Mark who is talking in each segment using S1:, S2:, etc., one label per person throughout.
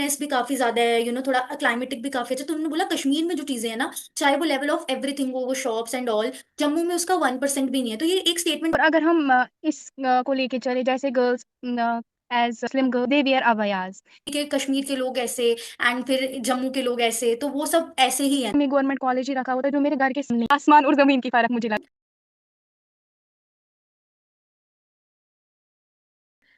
S1: Cleanliness भी काफी ज्यादा है, थोड़ा क्लाइमेटिक भी काफी अच्छा। तो उन्होंने बोला कश्मीर में जो चीजें हैं ना, चाहे वो लेवल ऑफ एवरीथिंग हो, वो शॉप्स एंड ऑल, जम्मू में उसका 1% भी नहीं है। तो ये एक स्टेटमेंट
S2: और अगर हम को लेके चले, जैसे girls as Muslim girl they wear abayas.
S1: के कश्मीर के लोग ऐसे एंड फिर जम्मू के लोग ऐसे, तो वो सब ऐसे ही है।
S2: मैं गवर्नमेंट कॉलेज ही रखा होता है जो मेरे घर के सामने, आसमान और जमीन की फर्क मुझे लगता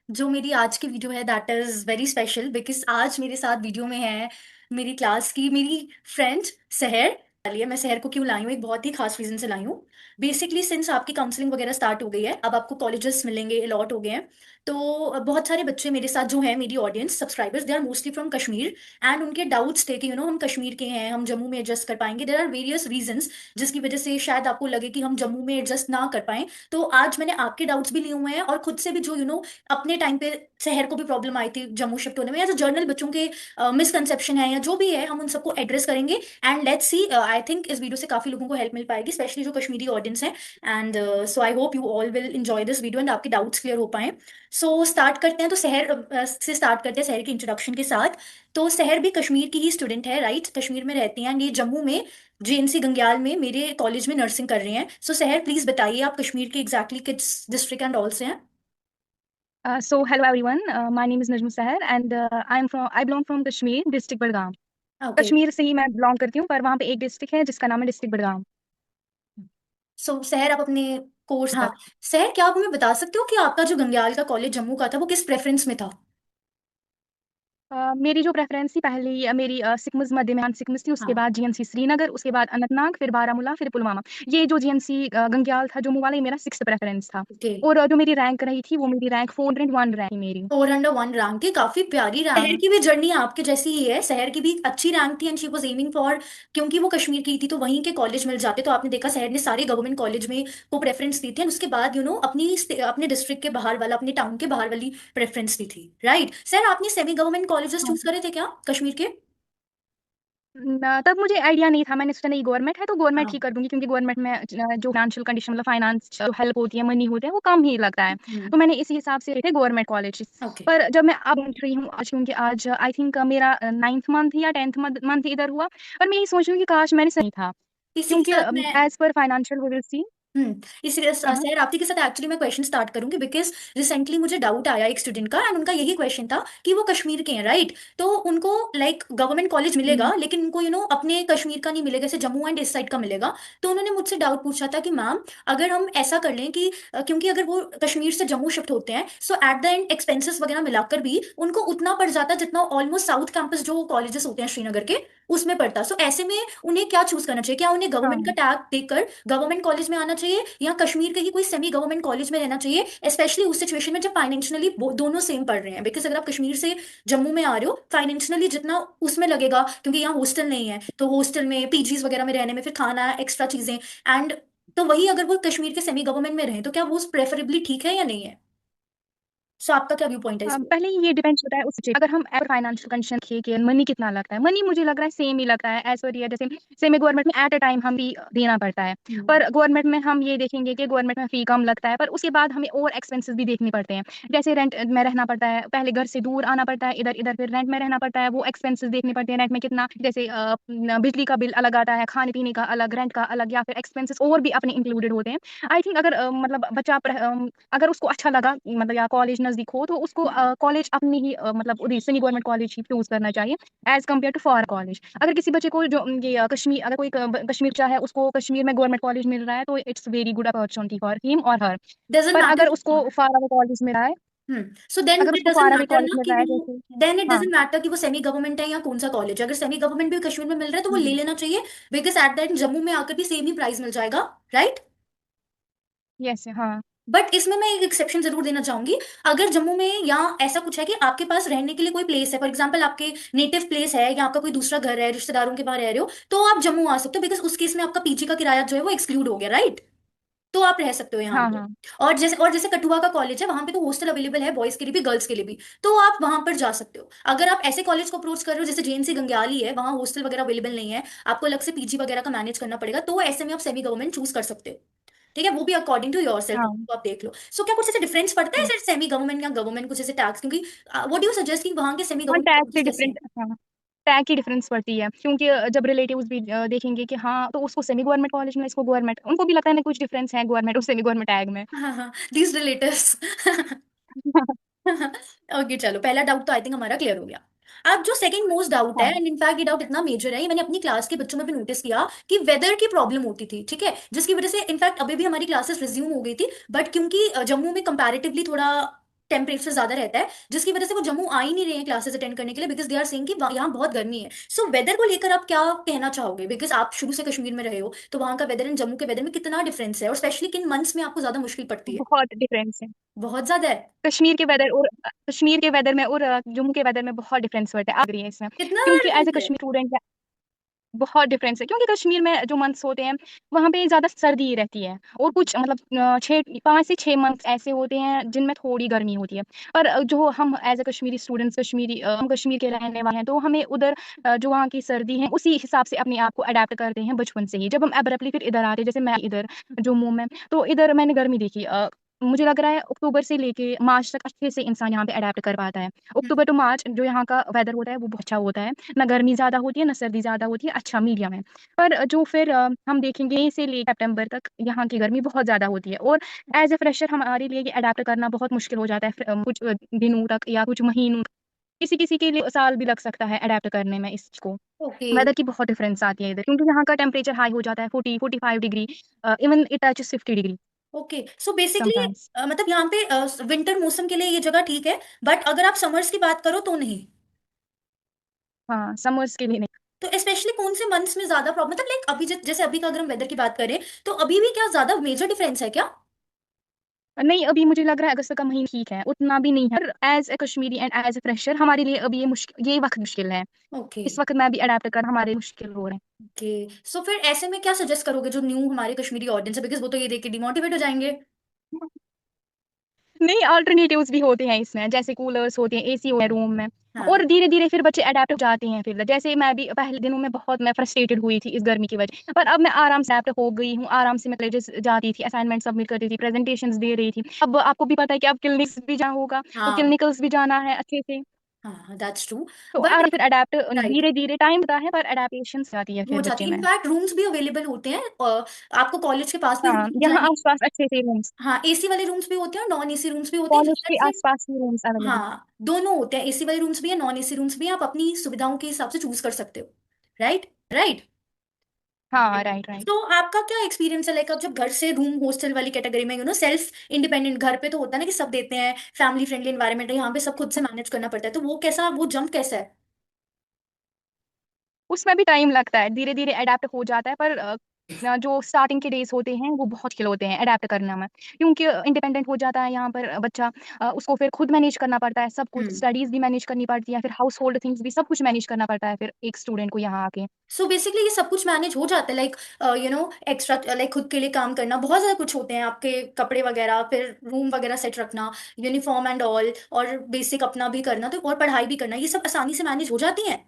S1: जो मेरी आज की वीडियो है that is very special because आज मेरे साथ वीडियो में है मेरी क्लास की मेरी फ्रेंड सहर। चलिए, मैं सहर को क्यों लाई हूँ, एक बहुत ही खास रीजन से लाई हूँ। बेसिकली सिंस आपकी काउंसलिंग वगैरह स्टार्ट हो गई है, अब आपको कॉलेजेस मिलेंगे, अलॉट हो गए हैं। तो बहुत सारे बच्चे मेरे साथ जो है, मेरी audience subscribers, they are mostly from Kashmir. And उनके डाउट्स थे कि हम कश्मीर के हैं, हम जम्मू में एडजस्ट कर पाएंगे। देर आर वेरियस रीजंस जिसकी वजह से शायद आपको लगे कि हम जम्मू में एडजस्ट ना कर पाए। तो आज मैंने आपके डाउट्स भी लिए हुए हैं और खुद से भी जो अपने टाइम पे शहर को भी प्रॉब्लम आई थी जम्मू शिफ्ट होने में, या जो जर्नल बच्चों के मिसकंसेप्शन है या जो भी है, हम उन सबको एड्रेस करेंगे। And let's see, I think इस वीडियो से काफी लोगों को हेल्प मिल पाएगी, स्पेशली जो कश्मीरी ऑडियंस है। And so I hope you all will enjoy this video and आपके डाउट्स क्लियर हो पाए। सो स्टार्ट करते हैं। तो शहर से स्टार्ट करते हैं, शहर के इंट्रोडक्शन के साथ। तो शहर भी कश्मीर की ही स्टूडेंट है, राइट? कश्मीर में रहती हैं एंड ये जम्मू में जेएनसी गंग्याल में मेरे कॉलेज में नर्सिंग कर रही हैं। सो शहर प्लीज बताइए, आप कश्मीर के एग्जैक्टली किस डिस्ट्रिक्ट एंड ऑल से हैं?
S2: है। So hello everyone, my name is Najmu Sahar and I belong from Kashmir district Budgam.
S1: Okay.
S2: Kashmir से ही मैं बिलोंग करती हूँ, पर वहाँ पे एक डिस्ट्रिक्ट है जिसका नाम है डिस्ट्रिक्ट बडगाम।
S1: सो शहर, आप अपने कोर्स, हाँ, शहर क्या आप हमें बता सकते हो कि आपका जो गंग्याल का कॉलेज जम्मू का था वो किस प्रेफरेंस में था?
S2: मेरी जो प्रेफरेंस थी, पहली मेरी सिकमज मध्य में सिकमज थी, उसके
S1: हाँ।
S2: बाद जीएनसी श्रीनगर, उसके बाद अनंतनाग, फिर बारामूला, फिर पुलवामा। ये जो जीएनसी गंग्याल था जम्मू वाला, ये मेरा सिक्स्थ प्रेफरेंस था।
S1: ओके।
S2: और जो मेरी रैंक रही थी वो मेरी रैंक 401 रैंक थी मेरी।
S1: 401 रैंक की काफी प्यारी रैंक। शहर
S2: हाँ।
S1: की भी जर्नी आपके जैसी ही है, शहर की भी अच्छी रैंक थी and she was aiming for, क्योंकि वो कश्मीर की थी तो वहीं के कॉलेज मिल जाते। तो आपने देखा शहर ने सारे गवर्नमेंट कॉलेज में को प्रेफरेंस दी थी एंड उसके बाद अपने डिस्ट्रिक्ट के बाहर वाला, अपने टाउन के बाहर वाली प्रेफरेंस दी थी, राइट? सर, आपने सेमी गवर्नमेंट कॉलेजेस
S2: हाँ।
S1: चूज करे थे क्या कश्मीर के?
S2: तब मुझे आइडिया नहीं था, मैंने सोचा नहीं गवर्नमेंट है तो गवर्नमेंट ही
S1: हाँ।
S2: कर दूंगी, क्योंकि गवर्नमेंट में जो फाइनेंशियल कंडीशन, मतलब फाइनेंस जो हेल्प होती है, मनी होते हैं, वो कम ही लगता है।
S1: हम्म।
S2: तो मैंने इसी हिसाब से रखे गवर्नमेंट कॉलेज।
S1: ओके।
S2: पर जब मैं अब एंट रही हूँ आज, क्योंकि आज आई थिंक मेरा 9th मंथ या 10th मंथ इधर हुआ। पर मैं यही सोच रही हूँ कि काश मैंने सही था,
S1: इसी के
S2: क्योंकि
S1: साथ मैं,
S2: एज पर फाइनेंशियल सी।
S1: इसीलिए
S2: हाँ, हाँ।
S1: सर आपके के साथ एक्चुअली मैं क्वेश्चन स्टार्ट करूंगी बिकॉज रिसेंटली मुझे डाउट आया एक स्टूडेंट का एंड उनका यही क्वेश्चन था कि वो कश्मीर के हैं, राइट? तो उनको लाइक गवर्नमेंट कॉलेज
S2: हम्म।
S1: मिलेगा लेकिन उनको अपने कश्मीर का नहीं मिलेगा, जैसे जम्मू एंड इस साइड का मिलेगा। तो उन्होंने मुझसे डाउट पूछा था कि मैम, अगर हम ऐसा कर लें कि क्योंकि अगर वो कश्मीर से जम्मू शिफ्ट होते हैं सो एट द एंड एक्सपेंसेस वगैरह मिलाकर भी उनको उतना पड़ जाता जितना ऑलमोस्ट साउथ कैंपस जो कॉलेजेस होते हैं श्रीनगर के उसमें पड़ता। सो ऐसे में उन्हें क्या चूज करना चाहिए? क्या उन्हें गवर्नमेंट का
S2: हाँ।
S1: टैग देकर गवर्नमेंट कॉलेज में आना चाहिए या कश्मीर के ही कोई सेमी गवर्नमेंट कॉलेज में रहना चाहिए, स्पेशली उस सिचुएशन में जब फाइनेंशियली दोनों सेम पढ़ रहे हैं? बिकॉज अगर आप कश्मीर से जम्मू में आ रहे हो, फाइनेंशियली जितना उसमें लगेगा, क्योंकि यहाँ हॉस्टल नहीं है तो हॉस्टल में पीजीज वगैरह में रहने में फिर खाना एक्स्ट्रा चीजें एंड, तो वही अगर वो कश्मीर के सेमी गवर्नमेंट में रहे तो क्या वो प्रेफरेबली ठीक है या नहीं है? सो आपका क्या व्यू पॉइंट है इस पे?
S2: पहले ये डिपेंड्स होता है उस चीज, अगर हम फाइनेंशियल कंडीशन देखिए कि मनी कितना लगता है, मनी मुझे लग रहा है सेम ही लगता है एज पर ईयर। जैसे सेमी गवर्नमेंट में एट अ टाइम हम भी देना पड़ता है,
S1: हम्म।
S2: पर गवर्नमेंट में हम ये देखेंगे कि गवर्नमेंट में फी कम लगता है, पर उसके बाद हमें और एक्सपेंसेस भी देखने पड़ते हैं। जैसे रेंट में रहना पड़ता है, पहले घर से दूर आना पड़ता है, इधर इधर फिर रेंट में रहना पड़ता है, वो एक्सपेंसेस देखने पड़ते हैं। रेंट में कितना, जैसे बिजली का बिल अलग आता है, खाने पीने का अलग, रेंट का अलग, या फिर एक्सपेंसेस और भी अपने इंक्लूडेड होते हैं। आई थिंक अगर मतलब बच्चा अगर उसको अच्छा लगा, मतलब या कॉलेज नजदीक हो, तो उसको कॉलेज अपनी ही मतलब सेमी गवर्नमेंट कॉलेज ही चूज करना चाहिए as compared to foreign college. अगर किसी बच्चे को जो ये कश्मीर, अगर कोई कश्मीर चाहे, उसको कश्मीर में गवर्नमेंट कॉलेज मिल रहा है, तो it's very good opportunity for him और हर।
S1: डजेंट
S2: पर अगर
S1: मैटर।
S2: उसको फार अवे कॉलेज मिल रहा है,
S1: सो देन
S2: अगर
S1: इट
S2: उसको
S1: doesn't
S2: far away
S1: matter
S2: college
S1: ना
S2: मिल
S1: कि
S2: रहा है,
S1: वो,
S2: जैसे।
S1: देन इट
S2: हाँ।
S1: डजेंट मैटर कि वो सेमी गवर्नमेंट है या कौन सा कॉलेज है। अगर सेमी गवर्नमेंट भी कश्मीर में मिल रहा है तो वो ले
S2: हम्म।
S1: लेना चाहिए, because at the and Jammu में आकर भी सेम ही प्राइस मिल जाएगा, राइट?
S2: यस। हाँ।
S1: बट इसमें मैं एक एक्सेप्शन जरूर देना चाहूंगी। अगर जम्मू में या ऐसा कुछ है कि आपके पास रहने के लिए कोई प्लेस है, फॉर एग्जाम्पल आपके नेटिव प्लेस है या आपका कोई दूसरा घर है, रिश्तेदारों के पास रह रहे हो, तो आप जम्मू आ सकते हो बिकॉज उस केस में आपका पीजी का किराया जो है वो एक्सक्लूड हो गया, राइट? तो आप रह सकते हो यहाँ
S2: हाँ।
S1: पे।
S2: हाँ।
S1: और जैसे कठुआ का कॉलेज है, वहां पे तो हॉस्टल अवेलेबल है बॉयज के लिए भी गर्ल्स के लिए भी, तो आप वहां पर जा सकते हो। अगर आप ऐसे कॉलेज को अप्रोच कर रहे हो जैसे जेएनसी गंग्याली है, वहां हॉस्टल वगैरह अवेलेबल नहीं है, आपको अलग से पीजी वगैरह का मैनेज करना पड़ेगा, तो ऐसे में आप सेमी गवर्नमेंट चूज कर सकते हो। ठीक है, वो भी अकॉर्डिंग टू योर सेल्फ,
S2: हाँ,
S1: तो आप देख लो। सो क्या कुछ ऐसे डिफरेंस पड़ता है
S2: हाँ,
S1: सर, सेमी गवर्नमेंट या गवर्नमेंट कुछ ऐसे टैक्स, क्योंकि व्हाट डू यू सजेस्ट कि वहाँ के सेमी
S2: हाँ,
S1: गवर्नमेंट
S2: टैग
S1: कॉलेजेस
S2: की
S1: कैसे हैं?
S2: डिफरेंट, हाँ, टैग की डिफरेंस पड़ती है, क्योंकि जब रिलेटिव्स भी देखेंगे कि हाँ तो उसको सेमी गवर्नमेंट कॉलेज में, इसको गवर्नमेंट, उनको भी लगता है ना कुछ डिफरेंस है गवर्नमेंट और सेमी गवर्नमेंट टैग में।
S1: हाँ हाँ, दीज रिलेटिव्स। ओके चलो, पहला डाउट तो आई थिंक हमारा क्लियर हो गया। अब जो सेकंड मोस्ट डाउट है,
S2: हाँ,
S1: एंड इनफैक्ट ये डाउट इतना मेजर है, ये मैंने अपनी क्लास के बच्चों में भी नोटिस किया कि वेदर की प्रॉब्लम होती थी, ठीक है, जिसकी वजह से इनफैक्ट अभी भी हमारी क्लासेस रिज्यूम हो गई थी, बट क्योंकि जम्मू में कंपैरेटिवली थोड़ा टेम्परेचर ज्यादा रहता है, जिसकी वजह से वो जम्मू आ ही नहीं रहे हैं क्लासेस अटेंड करने के लिए, बिकॉज दे आर सेइंग कि यहाँ बहुत गर्मी है। सो वेदर को लेकर आप क्या कहना चाहोगे, बिकॉज आप शुरू से कश्मीर में रहे हो, तो वहाँ का वेदर एंड जम्मू के वेदर में कितना डिफरेंस है, और स्पेशली किन मंथ्स में आपको ज्यादा मुश्किल पड़ती है?
S2: बहुत डिफरेंस है।
S1: बहुत ज्यादा है?
S2: कश्मीर के वेदर में और जम्मू के वेदर में बहुत डिफरेंस होता है, agree है इसमें,
S1: कितना बड़ा
S2: क्योंकि एज ए
S1: डिफरेंस है?
S2: कश्मीर स्टूडेंट बहुत डिफरेंस है, क्योंकि कश्मीर में जो मंथ्स होते हैं वहाँ पे ज्यादा सर्दी ही रहती है, और कुछ मतलब 5 से 6 मंथ्स ऐसे होते हैं जिनमें थोड़ी गर्मी होती है। पर जो हम एज ए कश्मीरी स्टूडेंट्स, हम कश्मीर के रहने वाले हैं, तो हमें उधर जो वहाँ की सर्दी है उसी हिसाब से अपने आप को अडेप्ट करते हैं बचपन से ही। जब हम अब्रप्टली फिर इधर आते हैं, जैसे मैं इधर जम्मू में, तो इधर मैंने गर्मी देखी, मुझे लग रहा है अक्टूबर से लेके मार्च तक अच्छे से इंसान यहाँ पे अडेप्ट कर पाता है।
S1: हम्म।
S2: अक्टूबर टू मार्च जो यहाँ का वेदर होता है वो बहुत अच्छा होता है, ना गर्मी ज्यादा होती है ना सर्दी ज्यादा होती है, अच्छा मीडियम है। पर जो फिर हम देखेंगे मई से लेकर सितंबर तक यहाँ की गर्मी बहुत ज्यादा होती है, और एज ए फ्रेशर हमारे लिए ये अडेप्ट करना बहुत मुश्किल हो जाता है, कुछ दिनों तक या कुछ महीनों तक। किसी किसी के लिए साल भी लग सकता है अडेप्ट करने में इसको।
S1: ओके।
S2: वेदर की बहुत डिफरेंस आती है इधर, क्योंकि यहाँ का टेम्परेचर हाई हो जाता है 40-45 degree, even it touches 50 degree
S1: okay so basically
S2: sometimes.
S1: मतलब यहाँ पे विंटर मौसम के लिए ये जगह ठीक है, बट अगर आप समर्स की बात करो तो नहीं।
S2: हाँ, समर्स के लिए नहीं।
S1: तो स्पेशली कौन से मंथ्स में ज्यादा प्रॉब्लम, मतलब लाइक अभी जैसे अभी का अगर हम वेदर की बात करें, तो अभी भी क्या ज्यादा मेजर डिफरेंस है क्या?
S2: नहीं, अभी मुझे लग रहा है अगस्त का महीना ठीक है, उतना भी नहीं है, as a Kashmiri and as a fresher हमारे लिए अभी ये वक्त मुश्किल है।
S1: ओके।
S2: इस वक्त मैं भी अडेप्ट कर हमारे मुश्किल हो रहे
S1: ओके सो फिर ऐसे में क्या सजेस्ट करोगे जो न्यू हमारे कश्मीरी ऑडियंस है, बिकॉज वो तो ये देख के डिमोटिवेट हो जाएंगे।
S2: हैं। नहीं, अल्टरनेटिव्स भी होते हैं इसमें, जैसे कूलर्स होते हैं, एसी होते हैं रूम में,
S1: हाँ
S2: और धीरे धीरे फिर बच्चे अडेप्ट हो जाते हैं। फिर जैसे मैं भी पहले दिनों में बहुत मैं फ्रस्ट्रेटेड हुई थी इस गर्मी की वजह, पर अब मैं आराम से अडेप्ट हो गई हूँ, आराम से मैं कॉलेजेस जाती थी, असाइनमेंट सबमिट करती थी, प्रेजेंटेशंस दे रही थी। अब आपको भी पता है कि अब क्लिनिक्स भी जाना होगा, तो
S1: हाँ
S2: क्लिनिकल्स भी जाना है अच्छे से,
S1: हाँ, दैट्स ट्रू।
S2: तो
S1: बट
S2: आराम फिर अडेप्ट,
S1: राइट,
S2: धीरे धीरे टाइम होता है पर अडेप्टेशन आती है
S1: हो
S2: फिर
S1: जाती
S2: बच्चे
S1: है,
S2: में।
S1: इनफैक्ट रूम्स भी अवेलेबल होते हैं, आपको कॉलेज के पास भी रूम
S2: हाँ,
S1: मिल
S2: यहाँ
S1: जाएंगे।
S2: आसपास अच्छे से रूम्स,
S1: हाँ, एसी वाले रूम्स भी होते हैं और नॉन एसी रूम्स भी होते हैं,
S2: कॉलेज
S1: जैसे
S2: के
S1: सिर्फ।
S2: आसपास ही रूम्स अवेलेबल।
S1: हाँ, दोनों होते हैं, एसी वाले रूम्स भी है, नॉन एसी रूम्स भी हैं, आप अपनी सुविधाओं के हिसाब से चूज कर सकते हो। Right right.
S2: हाँ, राइट राइट।
S1: तो आपका क्या एक्सपीरियंस है, लाइक आप जब घर से रूम हॉस्टल वाली कैटेगरी में, सेल्फ इंडिपेंडेंट, घर पे तो होता है ना कि सब देते हैं, फैमिली फ्रेंडली एनवायरनमेंट है, यहाँ पे सब खुद से मैनेज करना पड़ता है, तो वो कैसा, वो जंप कैसा है?
S2: उसमें भी टाइम लगता है, धीरे धीरे अडेप्ट हो जाता है, पर जो स्टार्टिंग के डेज होते हैं वो बहुत मुश्किल होते हैं अडेप्ट करने में, क्योंकि इंडिपेंडेंट हो जाता है यहाँ पर बच्चा, उसको फिर खुद मैनेज करना पड़ता है, सब कुछ
S1: हम्म।
S2: स्टडीज भी मैनेज करनी पड़ती है, फिर हाउस होल्ड थिंग्स भी सब कुछ मैनेज करना पड़ता है फिर एक स्टूडेंट को यहाँ आके।
S1: सो बेसिकली ये सब कुछ मैनेज हो जाता है, लाइक एक्स्ट्रा, लाइक खुद के लिए काम करना, बहुत ज्यादा कुछ होते हैं आपके, कपड़े वगैरह, फिर रूम वगैरह सेट रखना, यूनिफॉर्म एंड ऑल, और बेसिक अपना भी करना, तो और पढ़ाई भी करना, ये सब आसानी से मैनेज हो जाती है?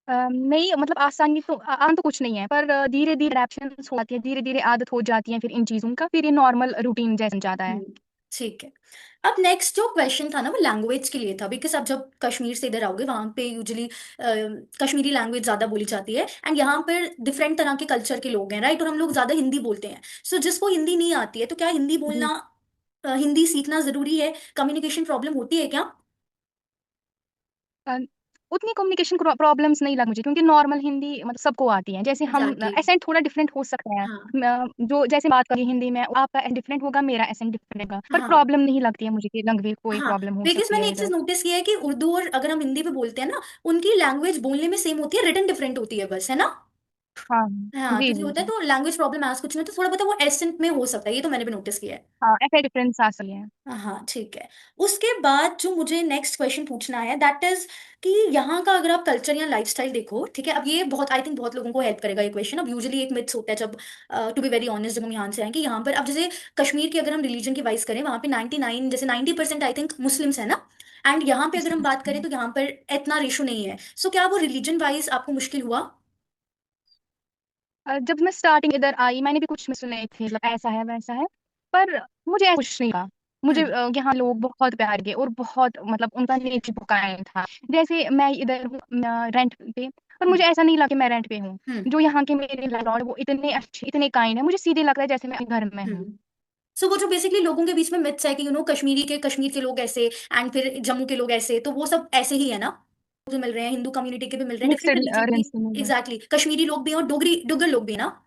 S2: नहीं, मतलब आसानी तो आसान तो कुछ नहीं है, पर धीरे धीरे अडेप्शन हो जाती है, धीरे धीरे आदत हो जाती है फिर इन चीजों का, फिर ये नॉर्मल रूटीन जैसे बन जाता है।
S1: हम्म, ठीक है। अब नेक्स्ट जो क्वेश्चन था ना, वो लैंग्वेज के लिए था, बिकॉज आप जब कश्मीर से इधर आओगे, वहाँ पे यूजुअली कश्मीरी लैंग्वेज ज़्यादा बोली जाती है, एंड यहाँ पर डिफरेंट तरह के कल्चर के लोग हैं, राइट, और हम लोग ज़्यादा हिंदी बोलते हैं। सो जिसको हिंदी नहीं आती है, तो क्या हिंदी
S2: जी।
S1: बोलना, हिंदी सीखना ज़रूरी है? कम्युनिकेशन प्रॉब्लम होती है क्या?
S2: अ, उतनी कम्युनिकेशन प्रॉब्लम्स नहीं लग मुझे, क्योंकि नॉर्मल हिंदी मतलब सबको आती है, जैसे हम
S1: एग्जैक्टली।
S2: एसेंट थोड़ा डिफरेंट हो सकता है,
S1: हाँ
S2: जो जैसे बात करें हिंदी में, आपका डिफरेंट होगा, मेरा एसेंट डिफरेंट होगा, पर
S1: हाँ
S2: प्रॉब्लम नहीं लगती है मुझे कि लैंग्वेज कोई
S1: हाँ,
S2: प्रॉब्लम हो
S1: बिकॉज
S2: सकती
S1: मैंने
S2: है
S1: एक चीज
S2: इधर।
S1: नोटिस किया है कि उर्दू और अगर हम हिंदी में बोलते हैं ना, उनकी लैंग्वेज बोलने में सेम होती है, रिटन डिफरेंट होती है बस, है ना?
S2: हाँ,
S1: हाँ,
S2: जी
S1: तो ये
S2: जी
S1: होता है,
S2: जी।
S1: तो लैंग्वेज प्रॉब्लम आज कुछ नहीं, तो थोड़ा बहुत वो एसेंट में हो सकता है, ये तो मैंने भी नोटिस किया है।
S2: हाँ, ऐसे डिफरेंस आ सकती है।
S1: हाँ ठीक है। उसके बाद जो मुझे नेक्स्ट क्वेश्चन पूछना है, दैट इज कि यहाँ का अगर आप कल्चर या लाइफस्टाइल देखो, ठीक है, अब ये बहुत, आई थिंक बहुत लोगों को हेल्प करेगा ये क्वेश्चन। अब यूजुअली एक मिथ्स होता है, जब टू बी वेरी ऑनेस्ट, जब हम यहाँ से आएंगे यहाँ पर, अब जैसे कश्मीर की अगर हम रिलीजन की वाइज करें, वहाँ पे 99 जैसे 90% आई थिंक मुस्लिम्स है ना, एंड यहाँ पे अगर हम बात करें तो यहाँ पर इतना रेशो नहीं है। सो क्या वो रिलीजन वाइज आपको मुश्किल हुआ?
S2: जब मैं स्टार्टिंग इधर आई मैंने भी कुछ में सुने थे मतलब ऐसा है वैसा है, पर मुझे ऐसा कुछ नहीं था। मुझे
S1: हम्म।
S2: यहाँ लोग बहुत प्यार के और बहुत मतलब उनका नेचर बहुत काइंड था। जैसे मैं इधर हूँ रेंट पे, पर मुझे
S1: हम्म।
S2: ऐसा नहीं लगा कि मैं रेंट पे हूँ।
S1: हम्म।
S2: जो यहाँ के मेरे लैंडलॉर्ड वो इतने अच्छे इतने काइंड है, मुझे सीधे लगता है जैसे मैं अपने घर में हूँ।
S1: हम्म। सो वो जो बेसिकली लोगों के बीच में मिथ्स है कि कश्मीर के लोग ऐसे एंड फिर जम्मू के लोग ऐसे, तो वो सब ऐसे ही है ना, जो मिल रहे हैं हिंदू कम्युनिटी के भी मिल रहे हैं, डिफरेंट
S2: मिक्सड
S1: रिलीजन भी।
S2: रेंज में।
S1: एग्जैक्टली, कश्मीरी लोग भी हैं और डोगरी डुग्गर लोग भी हैं ना।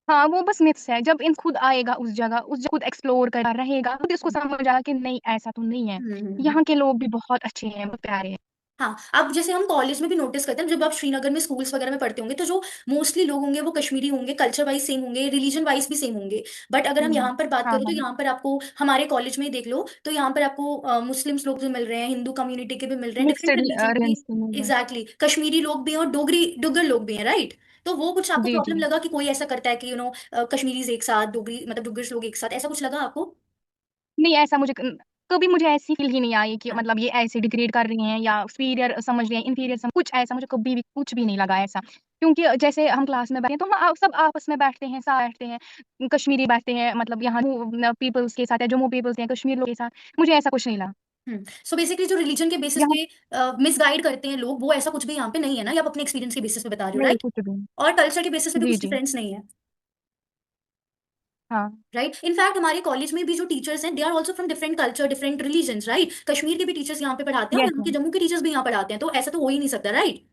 S2: हाँ वो बस मिथ्स है। जब इन खुद आएगा उस जगह खुद एक्सप्लोर कर रहेगा खुद इसको समझ आएगा कि नहीं ऐसा तो नहीं है।
S1: हम्म।
S2: यहाँ के लोग भी बहुत अच्छे हैं, बहुत प्यारे हैं।
S1: हाँ, अब जैसे हम कॉलेज में भी नोटिस करते हैं, जब आप श्रीनगर में स्कूल्स वगैरह में पढ़ते होंगे तो जो मोस्टली लोग होंगे वो कश्मीरी होंगे, कल्चर वाइज सेम होंगे, रिलीजन वाइज भी सेम होंगे। बट अगर हम
S2: हम्म,
S1: यहाँ पर बात
S2: हाँ
S1: करें तो
S2: हाँ।
S1: यहाँ पर आपको हमारे कॉलेज में ही देख लो, तो यहाँ पर आपको मुस्लिम्स लोग भी मिल रहे हैं, हिंदू कम्युनिटी के भी मिल रहे हैं, डिफरेंट
S2: मिक्सड
S1: रिलीजन के।
S2: रेंज में।
S1: एग्जैक्टली, कश्मीरी लोग भी हैं और डोगरी डुग्गर लोग भी हैं, राइट। तो वो कुछ आपको
S2: जी
S1: प्रॉब्लम
S2: जी।
S1: लगा कि कोई ऐसा करता है कि कश्मीरीज एक साथ, डोगरी मतलब डुग्गर्स लोग एक साथ, ऐसा कुछ लगा आपको?
S2: नहीं ऐसा कभी मुझे ऐसी फील ही नहीं आई कि
S1: हाँ।
S2: मतलब ये ऐसे डिग्रेड कर रही हैं या सुपीरियर समझ रही हैं इंफीरियर समझ, कुछ ऐसा मुझे कभी भी कुछ भी नहीं लगा ऐसा। क्योंकि जैसे हम क्लास में बैठे हैं तो हम सब आपस में बैठते हैं, साथ बैठते हैं, कश्मीरी बैठते हैं मतलब यहाँ पीपल्स के साथ या जम्मू पीपल्स हैं कश्मीर लोग के साथ। मुझे ऐसा कुछ नहीं लगा।
S1: सो बेसिकली जो रिलीजन के बेसिस
S2: यहाँ
S1: पे मिसगाइड करते हैं लोग, वो ऐसा कुछ भी यहाँ पे नहीं है ना, ये आप अपने एक्सपीरियंस के बेसिस पे बता रहे हो,
S2: नहीं
S1: राइट।
S2: कुछ भी नहीं।
S1: और कल्चर के बेसिस पे भी
S2: जी
S1: कुछ
S2: जी।
S1: डिफरेंस नहीं है,
S2: हाँ
S1: राइट। इनफैक्ट हमारे कॉलेज में भी जो टीचर्स हैं they are also from different culture, different religions, right. Kashmir के भी टीचर्स यहाँ पे पढ़ाते हैं और
S2: यस
S1: यहाँ के
S2: मैम।
S1: जम्मू के टीचर्स भी यहाँ पढ़ाते हैं, तो ऐसा तो हो ही नहीं सकता, राइट।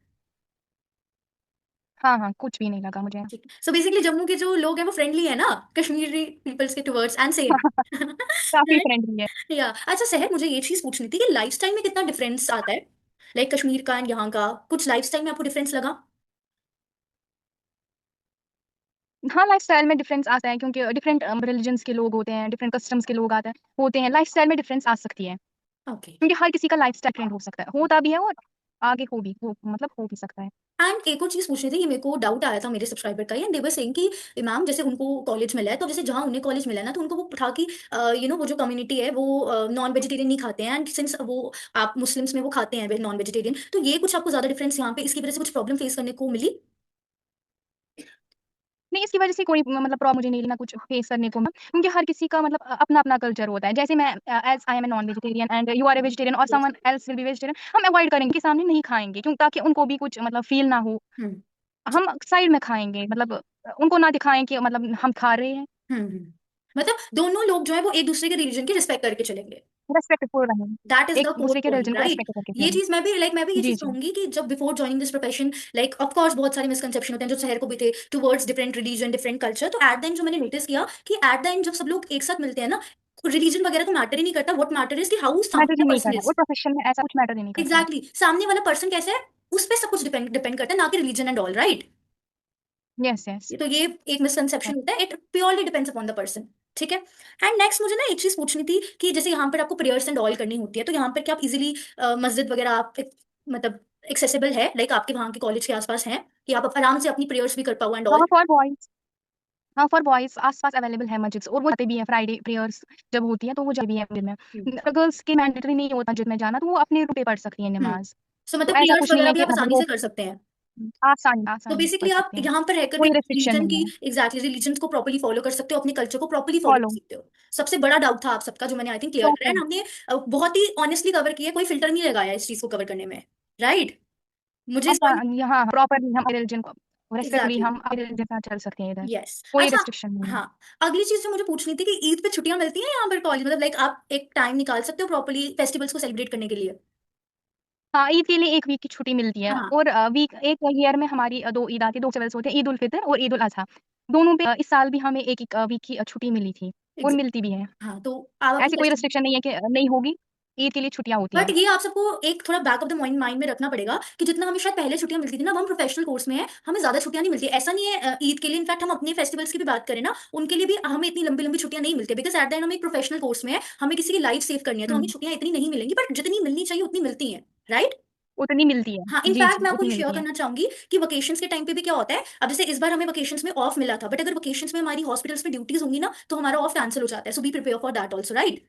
S2: हाँ हाँ कुछ भी नहीं लगा मुझे।
S1: ठीक, सो बेसिकली जम्मू के जो लोग हैं वो फ्रेंडली है ना कश्मीरी पीपल्स के टुवर्ड्स, एंड सेम।
S2: काफी फ्रेंडली है।
S1: या अच्छा शहर, मुझे ये चीज पूछनी थी कि लाइफस्टाइल में कितना डिफरेंस आता है, लाइक कश्मीर का एंड यहाँ का, कुछ लाइफस्टाइल में आपको डिफरेंस लगा?
S2: हाँ लाइफस्टाइल में डिफरेंस आता है क्योंकि डिफरेंट रिलीजन्स के लोग होते हैं, डिफरेंट कस्टम्स के लोग आते हैं होते हैं, लाइफस्टाइल में डिफरेंस आ सकती है।
S1: ओके।
S2: क्योंकि हर किसी का लाइफस्टाइल डिफरेंट हो सकता है, होता भी है और आगे हो भी सकता है।
S1: एंड एक और चीज पूछनी थी, ये मेरे को डाउट आया था मेरे सब्सक्राइबर का, एंड दे वर सेइंग कि मैम जैसे उनको कॉलेज मिला है, तो जैसे जहाँ उन्हें कॉलेज मिला है ना, तो उनको वो था कि वो जो कम्युनिटी है वो नॉन वेजिटेरियन नहीं खाते हैं, एंड सिंस वो आप मुस्लिम्स में वो खाते हैं नॉन वेजिटेरियन, तो ये कुछ आपको ज्यादा डिफरेंस यहाँ पे इसकी वजह से कुछ प्रॉब्लम फेस करने को मिली?
S2: नहीं इसकी वजह से कोई मतलब प्रॉब्लम मुझे नहीं लेना कुछ फेस करने को मिला, क्योंकि हर किसी का मतलब अपना अपना कल्चर होता है। जैसे मैं as I am a non vegetarian and you are a vegetarian और
S1: Yes.
S2: Someone else will be vegetarian, हम अवॉइड करेंगे कि सामने नहीं खाएंगे क्यों, ताकि उनको भी कुछ मतलब फील ना हो।
S1: हम्म।
S2: हम साइड में खाएंगे मतलब उनको ना दिखाएं कि मतलब हम खा रहे हैं।
S1: मतलब दोनों लोग जो है वो एक दूसरे के रिलीजन की रिस्पेक्ट करके चलेंगे।
S2: रेस्पेक्टफुल रहें,
S1: दैट इज द
S2: एक
S1: कोर
S2: दूसरे के
S1: पॉइंट,
S2: रिलीजन को
S1: राइट।
S2: रिस्पेक्ट करके
S1: ये
S2: चलें।
S1: चीज मैं भी ये
S2: जी
S1: चीज
S2: जी।
S1: कहूंगी कि जब before joining this profession, like of course बहुत सारे मिसकंसेप्शन होते हैं जो शहर को भी थे towards different religion, different culture, तो एट द एंड जो मैंने नोटिस किया कि एट द एंड जब सब लोग एक साथ मिलते हैं ना, रिलीजन वगैरह तो मैटर ही नहीं करता, व्हाट मैटर इज कि हाउ
S2: मैटर
S1: सामने
S2: ही नहीं
S1: पर्सन
S2: करता,
S1: इज।
S2: वो प्रोफेशन में ऐसा कुछ मैटर ही नहीं करता।
S1: एग्जैक्टली, सामने वाला पर्सन कैसा है, उस पर सब कुछ डिपेंड डिपेंड करता है, ना कि religion and all, right.
S2: Yes yes.
S1: ये तो ये एक मिसकंसेप्शन होता है, it purely depends upon the person. ठीक है। एंड नेक्स्ट मुझे ना एक चीज पूछनी थी कि जैसे यहाँ पर आपको प्रेयर्स एंड ऑल करनी होती है, तो यहाँ पर क्या आप इजीली मस्जिद वगैरह मतलब एक्सेसिबल है, लाइक आपके वहाँ के कॉलेज के आसपास है कि आप आराम से अपनी प्रेयर्स भी कर पाओ एंड ऑल?
S2: हाँ फॉर बॉयज, हाँ फॉर बॉयज आसपास अवेलेबल है मस्जिद और वो जाते भी है फ्राइडे प्रेयर्स जब होती है तो वो जाते भी है मस्जिद में। गर्ल्स के मैंडेटरी नहीं होता मस्जिद में जाना, तो वो अपने रूप पे पढ़ सकती है
S1: हम्म।
S2: नमाज।
S1: सो
S2: तो
S1: मतलब
S2: ऐसा
S1: प्रेयर्स
S2: कुछ नहीं
S1: वगैरह
S2: है
S1: भी
S2: कि
S1: आप
S2: मतलब
S1: आसानी
S2: वो
S1: से कर सकते हैं?
S2: आसानी
S1: तो
S2: आसानी से पढ़
S1: बेसिकली आप
S2: सकते हैं,
S1: यहाँ पर रहकर भी
S2: कोई रिस्ट्रिक्शन
S1: रिलीजन की,
S2: नहीं है।
S1: एग्जैक्टली रिलीजन को प्रॉपर्ली फॉलो कर सकते हो, अपने कल्चर को प्रॉपर्ली फॉलो कर
S2: फॉलो।
S1: सकते हो। सबसे बड़ा डाउट था आप सबका जो मैंने आई थिंक क्लियर करा, एंड
S2: प्रॉपर।
S1: हमने बहुत ही ऑनेस्टली कवर किया, कोई फिल्टर नहीं लगाया इस चीज को कवर करने में, राइट। मुझे इस पॉइंट,
S2: हम यहाँ प्रॉपरली हम रिलीजन को रेस्पेक्टफुली
S1: एग्जैक्टली,
S2: हम रिलीजन के साथ चल सकते हैं इधर,
S1: यस।
S2: कोई
S1: अच्छा।
S2: रिस्ट्रिक्शन नहीं है।
S1: हाँ, अगली चीज जो मुझे पूछनी थी कि ईद पे छुट्टियां मिलती हैं यहाँ पर कॉलेज, मतलब लाइक आप एक टाइम निकाल सकते हो प्रॉपर्ली फेस्टिवल्स को सेलिब्रेट करने के लिए?
S2: हाँ ईद के लिए एक वीक की छुट्टी मिलती है
S1: हाँ।
S2: और वीक एक ईयर में हमारी दो ईद आती है, दो फेस्टिवल्स होते हैं, ईद उल फितर और ईद उल अजहा। दोनों पे इस साल भी हमें एक एक वीक की छुट्टी मिली थी और
S1: एग्जैक्ट।
S2: मिलती भी है।
S1: हाँ, तो आप अपनी
S2: ऐसी कोई
S1: फेस्टिवल,
S2: रिस्ट्रिक्शन नहीं है कि नहीं होगी, ईद के लिए छुट्टियां होती
S1: बट
S2: हैं।
S1: ये आप सबको एक थोड़ा back of the mind mind में रखना पड़ेगा कि जितना हमें शायद पहले छुट्टियां मिलती थी ना, अब हम प्रोफेशनल कोर्स में हैं, हमें ज्यादा छुट्टियां नहीं मिलती, ऐसा नहीं है ईद के लिए। इनफैक्ट हम अपने फेस्टिवल्स की भी बात करें ना, उनके लिए भी हमें इतनी लंबी लंबी छुट्टियां नहीं मिलती, बिकॉज एट द एंड हम एक प्रोफेशनल कोर्स में है, हमें किसी की लाइफ सेव करनी है, तो हमें
S2: हम्म।
S1: छुट्टियां इतनी नहीं मिलेंगी, बट जितनी मिलनी चाहिए उतनी मिलती हैं, राइट।
S2: उतनी मिलती है।
S1: हाँ,
S2: जी
S1: इनफैक्ट
S2: जी
S1: मैं आपको
S2: उतनी
S1: ये शेयर
S2: मिलती है।
S1: करना चाहूंगी कि वकेशंस के टाइम पे भी क्या होता है, अब जैसे इस बार हमें वकेशंस में ऑफ मिला था, बट अगर वकेशंस में हमारी हॉस्पिटल्स में ड्यूटीज होंगी ना, तो हमारा ऑफ कैंसिल हो जाता है, so be prepare for that also, right.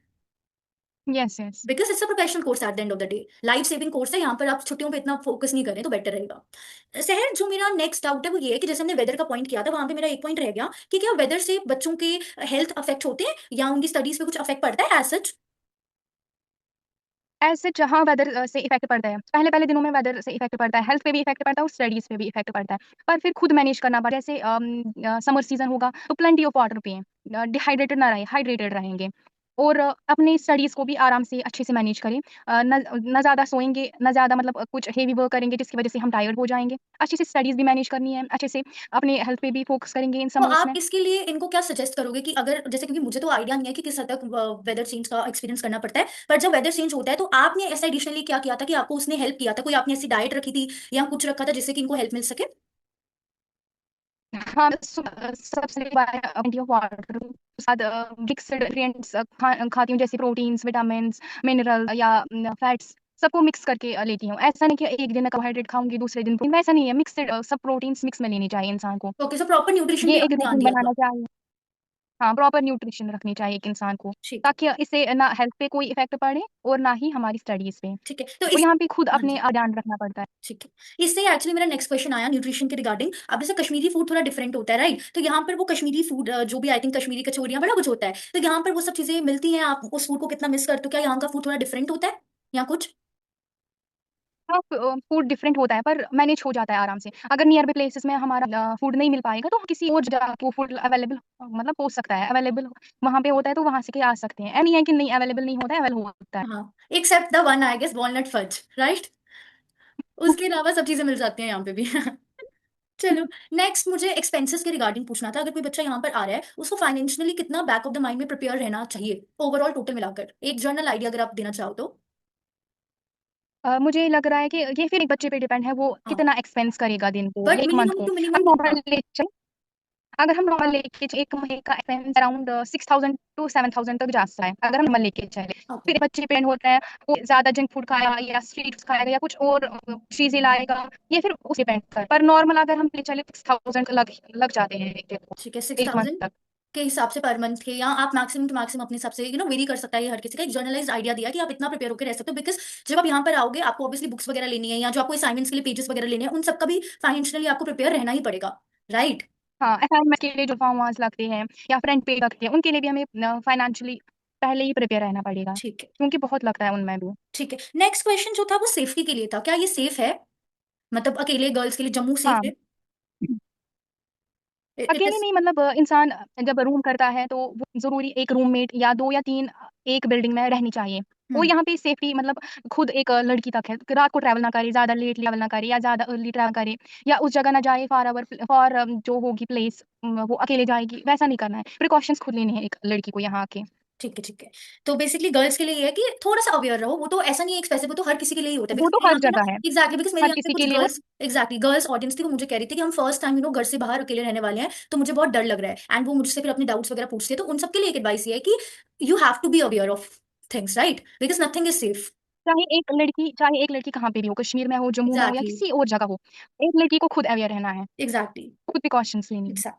S2: Yes, yes.
S1: Because it's a professional course at the end of the day, life saving course है, यहाँ पर आप छुट्टियों पे इतना फोकस नहीं करें तो बेटर रहेगा। शहर, जो मेरा नेक्स्ट डाउट है वो ये है कि जैसे हमने वेदर का पॉइंट किया था, वहां पे मेरा एक पॉइंट रह गया कि क्या वेदर से बच्चों के हेल्थ अफेक्ट होते हैं या उनकी स्टडीज पे कुछ अफेक्ट पड़ता है एज सच?
S2: ऐसे जहाँ वेदर से इफ़ेक्ट पड़ता है, पहले-पहले दिनों में वेदर से इफ़ेक्ट पड़ता है, हेल्थ पे भी इफ़ेक्ट पड़ता है और स्टडीज़ पे भी इफ़ेक्ट पड़ता है। पर फिर खुद मैनेज करना पड़ता है। जैसे समर सीज़न होगा तो प्लेंटी ऑफ वाटर पिएँ, डिहाइड्रेटेड ना रहें, हाइड्रेटेड रहेंगे और अपनी स्टडीज़ को भी आराम से अच्छे से मैनेज करें। ना ज़्यादा सोएँगे, ना ज़्यादा मतलब कुछ हेवी वर्क करेंगे जिसकी वज़ह से हम टायर्ड हो जाएँगे। अच्छे से स्टडीज़ भी मैनेज करनी है, अच्छे से अपने हेल्थ पे भी फ़ोकस करेंगे इन
S1: तो
S2: समर्स
S1: आप
S2: में।
S1: इसके लिए इनको क्या सजेस्ट करोगे कि अगर जैसे, क्योंकि मुझे तो आइडिया नहीं है कि किस हद तक वेदर चेंज का एक्सपीरियंस करना पड़ता है, पर जब वेदर चेंज होता है तो आपने ऐसा एडिशनली क्या किया था कि आपको उसने हेल्प किया था, कोई आपने ऐसी डाइट रखी थी या कुछ रखा था जिससे कि इनको हेल्प मिल सके?
S2: हाँ, सबसे बार प्लेंटी ऑफ वाटर साथ मिक्स्ड न्यूट्रिएंट्स खाती हूँ जैसे प्रोटीन्स, विटामिन्स, मिनरल या फैट्स सबको मिक्स करके लेती हूँ। ऐसा नहीं कि एक दिन मैं कार्बोहाइड्रेट खाऊँगी, दूसरे दिन प्रोटीन, वैसा नहीं है। मिक्स्ड सब प्रोटीन्स मिक्स में लेनी चाहिए इंसान को।
S1: ओके, सो प्रॉपर न्यूट्रिशन
S2: ये
S1: पे
S2: एक
S1: आपने ध्यान
S2: रूटीन
S1: दिया
S2: बनाना
S1: था।
S2: चाहिए। हाँ, प्रॉपर न्यूट्रिशन रखनी चाहिए एक इंसान को,
S1: ठीक है।
S2: ताकि इससे ना हेल्थ पे कोई इफ़ेक्ट पड़े और ना ही हमारी स्टडीज़ पे।
S1: ठीक है, तो
S2: तो
S1: इस,
S2: यहाँ पे खुद
S1: हाँ
S2: अपने
S1: जी,
S2: ध्यान रखना पड़ता है।
S1: ठीक है, इससे एक्चुअली मेरा नेक्स्ट क्वेश्चन आया न्यूट्रिशन के रिगार्डिंग। अब जैसे कश्मीरी फूड थोड़ा डिफरेंट होता है, राइट? तो यहाँ पर वो कश्मीरी फूड जो भी आई थिंक कश्मीरी कचौरियाँ बड़ा कुछ होता है, तो यहाँ पर वो सब चीजें मिलती हैं, आप उस फूड को कितना मिस करते हो? क्या यहाँ का फूड थोड़ा डिफरेंट होता है या कुछ?
S2: हाँ, फूड डिफरेंट होता है पर मैनेज हो जाता है आराम से। अगर नियर बाय प्लेसेस में हमारा फूड नहीं मिल पाएगा तो हम किसी और जगह वो फूड अवेलेबल मतलब हो सकता है, अवेलेबल वहाँ पे होता है तो वहाँ से के आ सकते हैं। नहीं है कि नहीं अवेलेबल नहीं होता है, अवेलेबल होता है।
S1: हाँ, except the one I guess, walnut fudge, right? उसके अलावा सब चीजें मिल जाती हैं यहाँ पे भी। चलो, नेक्स्ट मुझे एक्सपेंसेस के रिगार्डिंग पूछना था। अगर कोई बच्चा यहाँ पर आ रहा है, उसको फाइनेंशियली कितना बैक ऑफ द माइंड में प्रिपेयर रहना चाहिए ओवरऑल टोटल मिलाकर, एक जनरल आइडिया अगर आप देना चाहो तो?
S2: मुझे लग रहा है कि ये फिर एक बच्चे पे डिपेंड है, वो
S1: हाँ,
S2: कितना एक्सपेंस करेगा दिन को,
S1: बट
S2: 1 मंथ
S1: मिनिमम
S2: को।
S1: टू
S2: हम
S1: मिनिमम
S2: नॉर्मल
S1: कितना?
S2: ले चलें अगर हम नॉर्मल लेके 1 महीने का एक्सपेंस अराउंड 6000 टू 7000 तक जा सकता है, अगर हम नॉर्मल लेके चलें।
S1: ओके।
S2: फिर बच्चे पे डिपेंड होता है, वो ज़्यादा जंक फूड खाएगा या स्ट्रीट फूड खाएगा या कुछ और चीज़ें लाएगा, ये फिर उस डिपेंड करता है। पर नॉर्मल अगर हम ले चलें 6000 लग लग जाते हैं 1 दिन को,
S1: ठीक है,
S2: 1 मंथ
S1: 6000
S2: तक।
S1: के हिसाब से पर मंथ के, या आप मैक्सिमम टू मैक्सिमम अपने हिसाब से वेरी कर सकता है, ये हर किसी का एक जर्नलाइज्ड आइडिया दिया कि आप इतना प्रिपेयर होकर रह सकते हो। बिकॉज जब आप यहाँ पर आओगे, आपको ऑब्वियसली बुक्स वगैरह लेनी है, या जो आपको असाइनमेंट्स के लिए पेजेस वगैरह लेने हैं, उन सबका भी फाइनेंशियली आपको प्रिपेयर रहना ही पड़ेगा, राइट?
S2: हाँ, असाइनमेंट के लिए जो फॉर्म-वर्स लगते हैं या फ्रंट पेज लगते हैं, उनके लिए भी हमें फाइनेंशियली पहले ही प्रिपेयर रहना पड़ेगा,
S1: ठीक है।
S2: क्योंकि बहुत लगता है उनमें भी।
S1: ठीक है, नेक्स्ट क्वेश्चन जो था वो सेफ्टी के लिए था। क्या ये सेफ है, मतलब अकेले गर्ल्स के लिए जम्मू सेफ
S2: हाँ।
S1: है? इट
S2: अकेले
S1: इज।
S2: नहीं मतलब इंसान जब रूम करता है तो वो ज़रूरी एक रूममेट या 2 या 3 एक बिल्डिंग में रहनी चाहिए। और
S1: हम्म।
S2: यहाँ पे सेफ्टी मतलब खुद एक लड़की तक है कि रात को ट्रैवल ना करे, ज़्यादा लेट ट्रैवल ना करे या ज़्यादा अर्ली ट्रैवल करे या उस जगह ना जाए फॉर जो होगी प्लेस वो अकेले जाएगी, वैसा नहीं करना है। प्रिकॉशंस खुद लेने हैं एक लड़की को यहाँ आके।
S1: ठीक है, ठीक है। तो बेसिकली गर्ल्स के लिए ये है कि थोड़ा सा अवेयर रहो, वो तो ऐसा नहीं है एक्सपेसिव, वो तो हर किसी के लिए ही होता है।
S2: वो
S1: बिकॉज
S2: तो
S1: मेरे
S2: हर
S1: यहाँ पे ना,
S2: जगह है,
S1: एग्जैक्टली, बिकॉज मेरे
S2: हर
S1: यहाँ पे
S2: किसी
S1: कुछ
S2: के लिए और
S1: गर्ल्स, एग्जैक्टली गर्ल्स ऑडियंस थी, वो मुझे कह रही थी कि हम फर्स्ट टाइम घर से बाहर अकेले रहने वाले हैं, तो मुझे बहुत डर लग रहा है, एंड वो मुझसे फिर अपने डाउट्स वगैरह पूछती है। तो उन सबके लिए एक एडवाइस ये है कि you have to be aware of things, right? Because nothing is safe.
S2: चाहे एक लड़की कहाँ पे भी हो, कश्मीर में हो, जम्मू में हो या
S1: एग्जैक्टली।
S2: किसी और जगह हो, एक लड़की को खुद अवेयर रहना है,
S1: एग्जैक्टली।
S2: खुद प्रिकॉशंस लेनी है।
S1: एग्जैक्ट।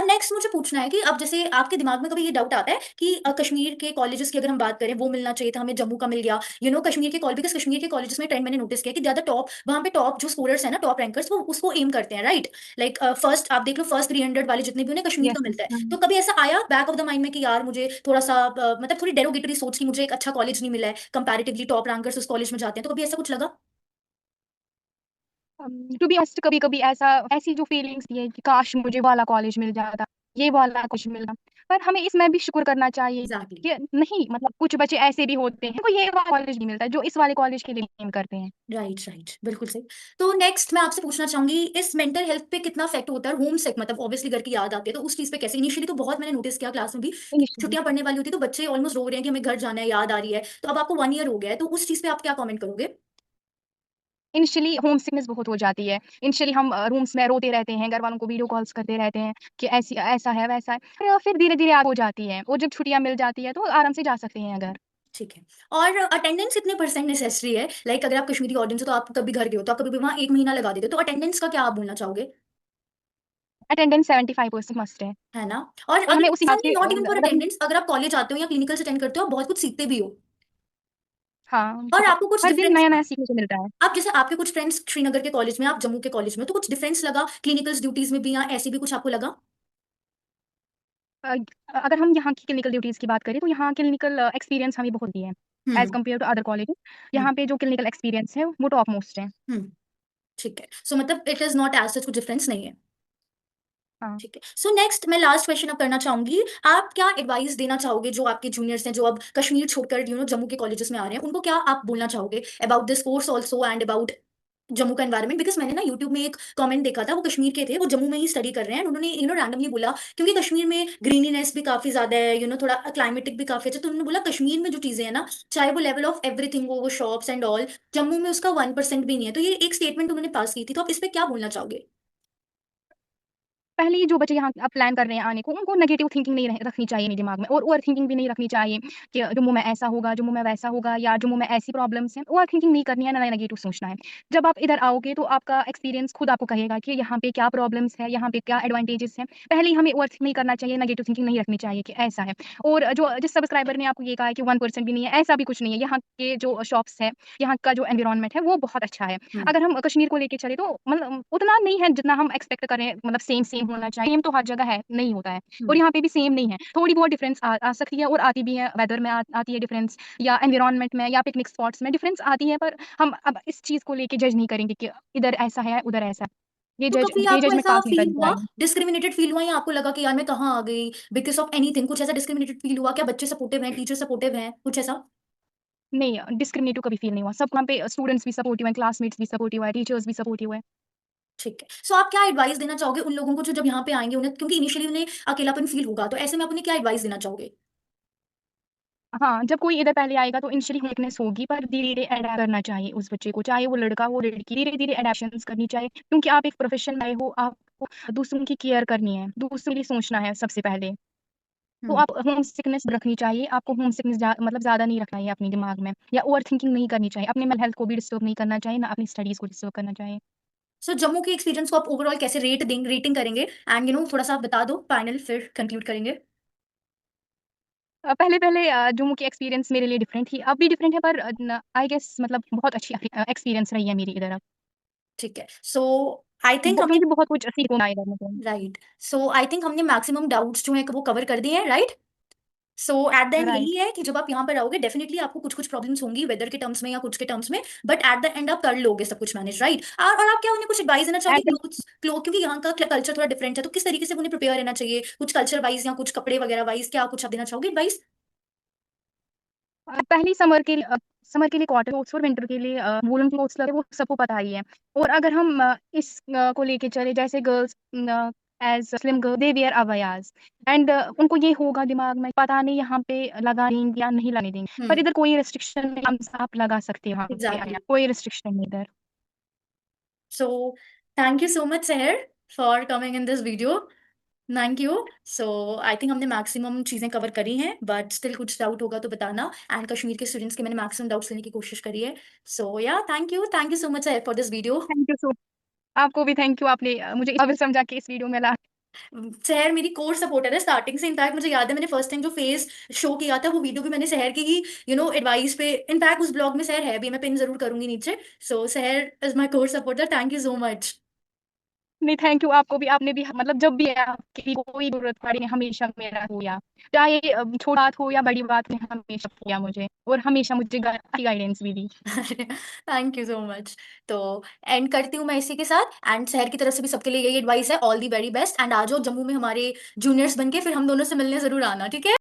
S1: नेक्स्ट मुझे पूछना है कि अब जैसे आपके दिमाग में कभी ये डाउट आता है कि कश्मीर के कॉलेजेस की अगर हम बात करें, वो मिलना चाहिए था हमें, जम्मू का मिल गया, कश्मीर के कॉलेज, बिकॉज कश्मीर के कॉलेजेस में ट्रेंड मैंने नोटिस किया कि ज्यादा टॉप, वहाँ पे टॉप जो स्कोरर्स है ना, टॉप रैंकर्स, वो उसको एम करते हैं, राइट? लाइक फर्स्ट आप देख लो, फर्स्ट 300 वाले जितने भी उन्हें कश्मीर का
S2: यस,
S1: मिलता है।
S2: यस।
S1: तो कभी ऐसा आया बैक ऑफ द माइंड में कि यार मुझे थोड़ा सा मतलब थोड़ी डेरोगेटरी सोच, की मुझे एक अच्छा कॉलेज नहीं मिला है, कंपैरेटिवली टॉप रैंकर्स उस कॉलेज में जाते हैं, तो कभी ऐसा कुछ लगा?
S2: टू बी ऑनेस्ट कभी-कभी ऐसी जो फीलिंग्स थी है कि काश मुझे वाला कॉलेज मिल जाता, ये वाला कुछ मिला। पर हमें इसमें भी शुक्र करना चाहिए
S1: एग्जैक्टली।
S2: कि नहीं मतलब कुछ बच्चे ऐसे भी होते हैं, को ये वाला कॉलेज नहीं मिलता जो इस वाले कॉलेज के लिए एम करते हैं।
S1: राइट, राइट, बिल्कुल सही। तो नेक्स्ट मैं आपसे पूछना चाहूंगी, इस मेंटल हेल्थ पे कितना इफेक्ट होता है होम सिक, मतलब ऑब्वियसली घर की याद आती है, तो उस चीज पे कैसे? इनिशियली तो बहुत मैंने नोटिस किया क्लास में भी कि
S2: इनिशियली
S1: छुट्टियां पड़ने वाली होती है तो बच्चे ऑलमोस्ट रो रहे हैं कि हमें घर जाना है, याद आ रही है। तो अब आपको 1 ईयर हो गया है, तो उस चीज पे आप क्या कमेंट करोगे?
S2: इनिशियली होम सिकनेस बहुत हो जाती है। इनिशियली हम रूम्स में रोते रहते हैं, घर वालों को वीडियो कॉल्स करते रहते हैं कि ऐसा है, वैसा है। फिर धीरे-धीरे आदत हो जाती है और जब छुट्टियाँ मिल जाती है तो आराम से जा सकते हैं घर।
S1: ठीक है। और अटेंडेंस कितने परसेंट नेसेसरी है? लाइक अगर आप कश्मीरी ऑडियंस हो तो आप कभी घर गए हो तो आप कभी भी वहाँ 1 महीना लगा देते हो, तो अटेंडेंस का क्या आप बोलना चाहोगे?
S2: अटेंडेंस 75% मस्ट है
S1: है ना? और
S2: और
S1: अगर
S2: हमें उस हिसाब
S1: इंसान
S2: से
S1: नॉट इवन फॉर
S2: रखनी
S1: अटेंडेंस, अगर आप कॉलेज आते हो या क्लिनिकल्स अटेंड करते हो, आप बहुत कुछ सीखते भी हो।
S2: हाँ,
S1: और
S2: मतलब
S1: आपको कुछ
S2: हर दिन
S1: डिफरेंस,
S2: नया-नया सीखने को मिलता है।
S1: आप जैसे आपके कुछ फ्रेंड्स श्रीनगर के कॉलेज में, आप जम्मू के कॉलेज में, तो कुछ डिफरेंस लगा क्लिनिकल ड्यूटीज में भी, या ऐसे भी कुछ आपको लगा?
S2: अ, अगर हम यहाँ की क्लिनिकल ड्यूटीज़ की बात करें तो यहाँ क्लिनिकल एक्सपीरियंस हमें बहुत दिए हैं, as
S1: hmm.
S2: Compare to other colleges.
S1: Hmm.
S2: यहाँ पे जो क्लिनिकल एक्सपीरियंस है वो टॉप मोस्ट है।
S1: हम्म। ठीक है, सो मतलब it is not as such, कुछ डिफरेंस नहीं है।
S2: हाँ।
S1: ठीक है, सो नेक्स्ट मैं लास्ट क्वेश्चन अब करना चाहूंगी। आप क्या एडवाइस देना चाहोगे जो आपके जूनियर्स हैं, जो अब कश्मीर छोड़कर जम्मू के कॉलेजेस में आ रहे हैं, उनको क्या आप बोलना चाहोगे about this course also and about Jammu का एनवायरनमेंट? बिकॉज मैंने ना यूट्यूब में एक कमेंट देखा था, वो कश्मीर के थे, वो जम्मू में ही स्टडी कर रहे हैं, उन्होंने रैंडमली बोला, क्योंकि कश्मीर में ग्रीनीनेस भी काफी ज्यादा है, थोड़ा क्लाइमेटिक भी काफी अच्छा, तो उन्होंने बोला कश्मीर में जो चीजें हैं ना, चाहे वो लेवल ऑफ एवरीथिंग हो, वो शॉप्स एंड ऑल, जम्मू में उसका 1% भी नहीं है। तो ये एक स्टेटमेंट उन्होंने पास की थी, तो आप इस पे क्या बोलना चाहोगे?
S2: पहले ही जो बच्चे यहाँ अब प्लान कर रहे हैं आने को, उनको नेगेटिव थिंकिंग नहीं रखनी चाहिए अपने दिमाग में, और ओवर थिंकिंग भी नहीं रखनी चाहिए कि जम्मू में ऐसा होगा, जम्मू में वैसा होगा, या जम्मू में ऐसी प्रॉब्लम्स हैं। ओवर थिंकिंग नहीं करनी है, ना नेगेटिव सोचना है। जब आप इधर आओगे तो आपका एक्सपीरियंस खुद आपको कहेगा कि यहाँ पे क्या प्रॉब्लम्स है, यहाँ पे क्या एडवांटेजेस हैं। पहले ही हमें ओवर थिंक नहीं करना चाहिए, नेगेटिव थिंकिंग नहीं रखनी चाहिए कि ऐसा है। और जो जिस सब्सक्राइबर ने आपको ये कहा है कि 1% भी नहीं है, ऐसा भी कुछ नहीं है। यहाँ के जो शॉप्स हैं, यहाँ का जो एनवायरनमेंट है वो बहुत अच्छा है।
S1: हम्म।
S2: अगर हम कश्मीर को लेके चले तो मतलब उतना नहीं है जितना हम एक्सपेक्ट करें, मतलब सेम सेम होना चाहिए। सेम तो हर जगह है, नहीं होता है। और
S1: हम्म।
S2: यहाँ पे भी सेम नहीं है, थोड़ी बहुत डिफरेंस आ सकती है, और आती भी है। वेदर में आती है डिफरेंस, या एनवायरनमेंट में, या पिकनिक स्पॉट्स में डिफरेंस आती है। पर हम अब इस चीज को लेके जज नहीं करेंगे कि इधर ऐसा है उधर ऐसा है।
S1: तो कभी
S2: ये
S1: आपको
S2: जजमेंट
S1: ऐसा
S2: पास नहीं
S1: फील
S2: करनी
S1: हुआ,
S2: चाहिए।
S1: डिस्क्रिमिनेटेड फील हुआ, या आपको लगा कि यार मैं कहाँ आ गई बिकॉज ऑफ एनीथिंग, कुछ ऐसा डिस्क्रिमिनेटेड फील हुआ क्या? बच्चे सपोर्टिव हैं, टीचर सपोर्टिव हैं, कुछ ऐसा?
S2: नहीं, डिस्क्रिमिनेटिव कभी फील नहीं हुआ। सब वहाँ पे स्टूडेंट्स भी सपोर्टिव हैं, क्लासमेट्स भी सपोर्टिव है, टीचर्स भी सपोर्टिव है।
S1: ठीक है, सो आप क्या एडवाइस देना चाहोगे उन लोगों को जो जब यहाँ पे आएंगे, उन्हें क्योंकि इनिशियली उन्हें अकेलापन फील होगा, तो ऐसे में आप उन्हें क्या एडवाइस देना चाहोगे?
S2: हाँ, जब कोई इधर पहले आएगा तो इनिशियली वीकनेस होगी, पर धीरे-धीरे अडैप्ट करना चाहिए उस बच्चे को, चाहे वो लड़का हो, लड़की, धीरे-धीरे एडैप्शंस करनी चाहिए। क्योंकि आप एक प्रोफेशन में आए हो, आपको दूसरों की केयर करनी है, दूसरों के लिए सोचना है सबसे पहले। तो
S1: हम्म।
S2: आप होम सिकनेस रखनी चाहिए, आपको होम सिकनेस मतलब ज़्यादा नहीं रखना है अपने दिमाग में, या ओवरथिंकिंग नहीं करनी चाहिए, अपने मेंटल हेल्थ को भी डिस्टर्ब नहीं करना चाहिए, ना अपनी स्टडीज़ को डिस्टर्ब करना चाहिए।
S1: सो जम्मू के एक्सपीरियंस को आप ओवरऑल कैसे रेट देंगे, रेटिंग करेंगे? एंड थोड़ा सा आप बता दो, फाइनल फिर कंक्लूड करेंगे।
S2: पहले-पहले जम्मू की एक्सपीरियंस मेरे लिए डिफरेंट थी, अब भी डिफरेंट है, पर आई गेस मतलब बहुत अच्छी एक्सपीरियंस रही है मेरी इधर अब।
S1: ठीक है, सो आई थिंक हमने,
S2: क्योंकि बहुत कुछ सीखने को आया इधर मुझे।
S1: राइट, सो आई थिंक हमने मैक्सिमम डाउट्स जो है वो कवर कर दिए हैं, right? So eight the and
S2: right.
S1: यही है कि जब आप यहाँ पर आओगे, डेफिनेटली आपको कुछ कुछ प्रॉब्लम्स होंगी वेदर के टर्म्स में या कुछ के टर्म्स में, बट एट द एंड आप कर लोगे सब कुछ मैनेज, राइट? और आप क्या उन्हें कुछ एडवाइस देना चाहोगे?
S2: एट
S1: क्लोथ्स क्लो क्योंकि यहाँ का कल्चर थोड़ा डिफरेंट है, तो किस तरीके से उन्हें प्रिपेयर रहना चाहिए, कुछ कल्चर वाइज या कुछ कपड़े वगैरह वाइज, क्या कुछ आप देना चाहोगे एडवाइस?
S2: पहली समर के लिए कॉटन क्लोथ्स और विंटर के लिए वूलन क्लोथ्स लगे, वो सबको पता ही है। और अगर हम इस को लेके चले, जैसे girls as slim girl they wear abayas, and उनको ये होगा दिमाग में, पता नहीं यहाँ पे लगा देंगे या नहीं लगने देंगे, पर
S1: हम्म।
S2: इधर कोई रिस्ट्रिक्शन नहीं, आप लगा सकते हो वहाँ पे
S1: एग्जैक्टली।
S2: कोई रिस्ट्रिक्शन नहीं इधर।
S1: So thank you so much Sahar for coming in this video, thank you. So I think हमने मैक्सिमम चीज़ें कवर करी हैं, बट स्टिल कुछ डाउट होगा तो बताना, एंड कश्मीर के स्टूडेंट्स के मैंने मैक्सिमम डाउट्स लेने की कोशिश करी है। सो या thank you so much for this video.
S2: Thank you सो आपको भी थैंक यू, आपने मुझे इस काबिल समझा के इस वीडियो में ला।
S1: सहर मेरी कोर सपोर्टर है स्टार्टिंग से, इनफैक्ट मुझे याद है मैंने फर्स्ट टाइम जो फेस शो किया था, वो वीडियो भी मैंने सहर की ही एडवाइस पे, इनफैक्ट उस ब्लॉग में सहर है भी, मैं पिन जरूर करूंगी नीचे। सो सहर is my core supporter, thank you so much.
S2: नहीं, थैंक यू आपको भी, आपने भी मतलब जब भी आपकी कोई ज़रूरत पड़ी हमेशा मेरा हो, या चाहे छोटी बात हो या बड़ी बात में, हमेशा किया मुझे, और हमेशा मुझे गाइडेंस भी दी।
S1: Thank you so much. तो एंड करती हूँ मैं इसी के साथ, एंड शहर की तरफ से भी सबके लिए यही एडवाइस है, all the very best, and आ जाओ जम्मू में हमारे जूनियर्स बन के, फिर हम दोनों से मिलने जरूर आना, ठीक है?